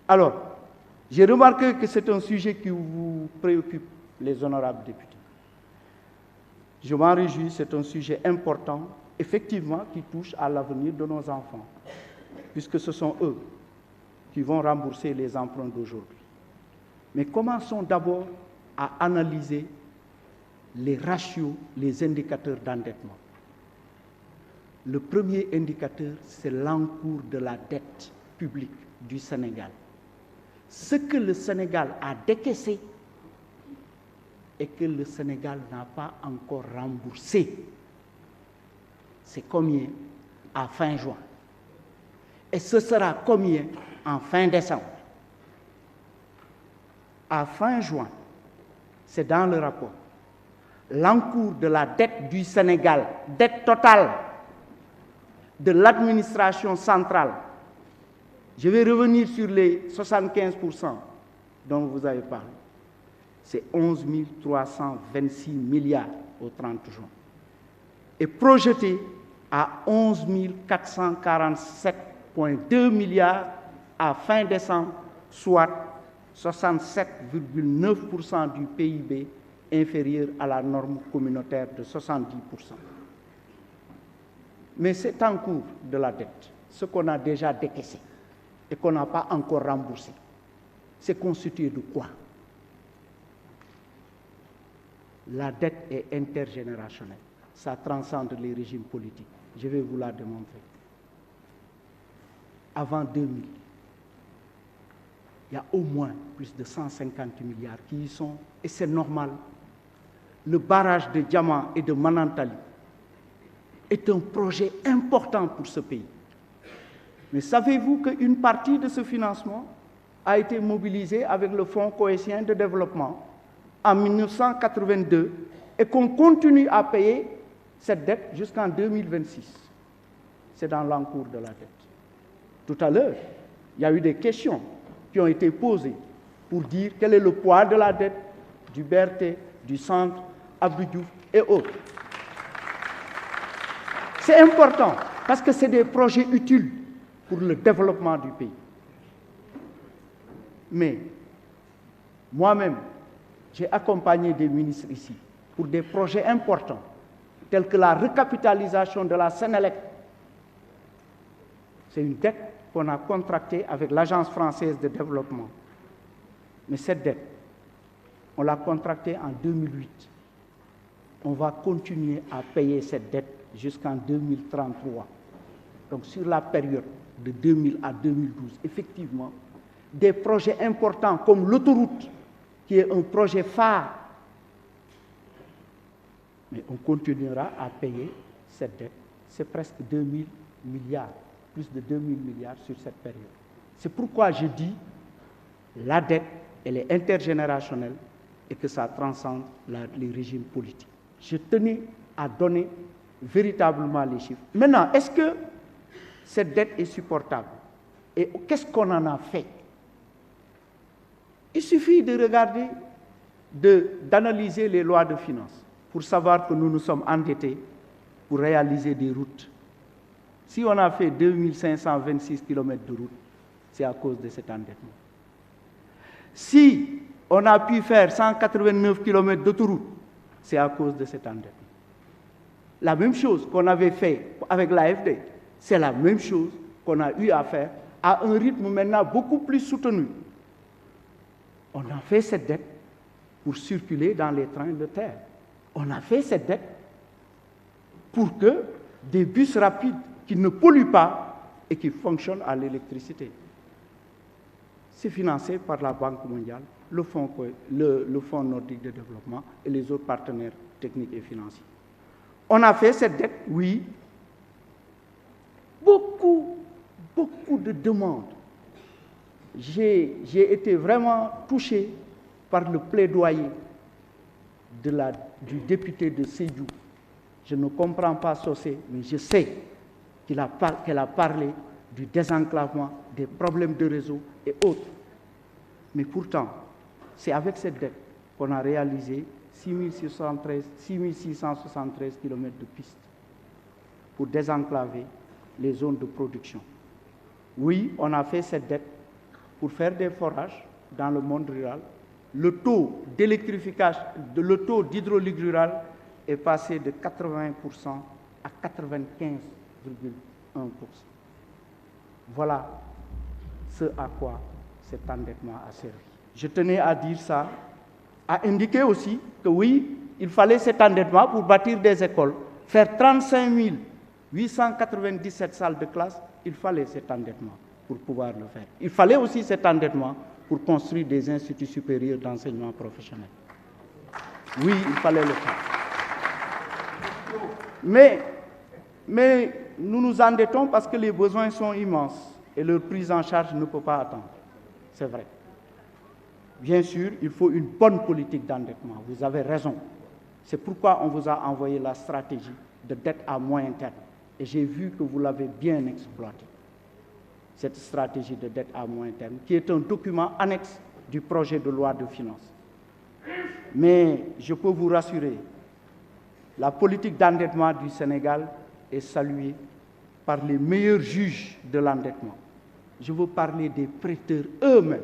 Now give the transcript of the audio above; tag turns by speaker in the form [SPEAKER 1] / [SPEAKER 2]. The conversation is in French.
[SPEAKER 1] Alors, j'ai remarqué que c'est un sujet qui vous préoccupe, les honorables députés. Je m'en réjouis, c'est un sujet important, effectivement, qui touche à l'avenir de nos enfants, puisque ce sont eux qui vont rembourser les emprunts d'aujourd'hui. Mais commençons d'abord à analyser les ratios, les indicateurs d'endettement. Le premier indicateur, c'est l'encours de la dette publique du Sénégal. Ce que le Sénégal a décaissé et que le Sénégal n'a pas encore remboursé. C'est combien à fin juin? Et ce sera combien en fin décembre? À fin juin, c'est dans le rapport, l'encours de la dette du Sénégal, dette totale de l'administration centrale. Je vais revenir sur les 75% dont vous avez parlé. C'est 11 326 milliards au 30 juin. Et projeté à 11 447,2 milliards à fin décembre, soit 67,9% du PIB inférieur à la norme communautaire de 70%. Mais cet encours de la dette, ce qu'on a déjà décaissé et qu'on n'a pas encore remboursé, c'est constitué de quoi? La dette est intergénérationnelle. Ça transcende les régimes politiques. Je vais vous la démontrer. Avant 2000, il y a au moins plus de 150 milliards qui y sont, et c'est normal. Le barrage de Diamant et de Manantali est un projet important pour ce pays. Mais savez-vous qu'une partie de ce financement a été mobilisée avec le Fonds cohésien de développement en 1982 et qu'on continue à payer cette dette jusqu'en 2026? C'est dans l'encours de la dette. Tout à l'heure, il y a eu des questions qui ont été posées pour dire quel est le poids de la dette du BRT, du Centre, Abdou Diouf et autres. C'est important parce que c'est des projets utiles pour le développement du pays. Mais moi-même, j'ai accompagné des ministres ici pour des projets importants, tels que la recapitalisation de la Sénélec. C'est une dette qu'on a contractée avec l'Agence française de développement. Mais cette dette, on l'a contractée en 2008. On va continuer à payer cette dette jusqu'en 2033. Donc sur la période de 2000 à 2012, effectivement, des projets importants comme l'autoroute, qui est un projet phare, mais on continuera à payer cette dette. C'est presque 2000 milliards, plus de 2000 milliards sur cette période. C'est pourquoi je dis la dette, elle est intergénérationnelle et que ça transcende les régimes politiques. Je tenais à donner véritablement les chiffres. Maintenant, est-ce que cette dette est supportable? Et qu'est-ce qu'on en a fait? Il suffit de regarder, d'analyser les lois de finances pour savoir que nous nous sommes endettés pour réaliser des routes. Si on a fait 2526 km de route, c'est à cause de cet endettement. Si on a pu faire 189 km d'autoroute, c'est à cause de cet endettement. La même chose qu'on avait fait avec l'AFD, c'est la même chose qu'on a eu à faire à un rythme maintenant beaucoup plus soutenu. On a fait cette dette pour circuler dans les trains de terre. On a fait cette dette pour que des bus rapides qui ne polluent pas et qui fonctionnent à l'électricité. C'est financé par la Banque mondiale, le Fonds nordique de développement et les autres partenaires techniques et financiers. On a fait cette dette, oui. Beaucoup de demandes. J'ai été vraiment touché par le plaidoyer du député de Sédhiou. Je ne comprends pas Socé, mais je sais qu'elle a parlé du désenclavement, des problèmes de réseau et autres. Mais pourtant, c'est avec cette dette qu'on a réalisé 6673 km de pistes pour désenclaver les zones de production. Oui, on a fait cette dette pour faire des forages dans le monde rural. Le taux d'électrification, le taux d'hydraulique rurale est passé de 80% à 95,1%. Voilà ce à quoi cet endettement a servi. Je tenais à dire ça, à indiquer aussi que oui, il fallait cet endettement pour bâtir des écoles, faire 35 897 salles de classe, il fallait cet endettement pour pouvoir le faire. Il fallait aussi cet endettement pour construire des instituts supérieurs d'enseignement professionnel. Oui, il fallait le faire. Mais nous nous endettons parce que les besoins sont immenses et leur prise en charge ne peut pas attendre. C'est vrai. Bien sûr, il faut une bonne politique d'endettement. Vous avez raison. C'est pourquoi on vous a envoyé la stratégie de dette à moyen terme. Et j'ai vu que vous l'avez bien exploitée, cette stratégie de dette à moyen terme, qui est un document annexe du projet de loi de finances. Mais je peux vous rassurer, la politique d'endettement du Sénégal est saluée par les meilleurs juges de l'endettement. Je veux parler des prêteurs eux-mêmes.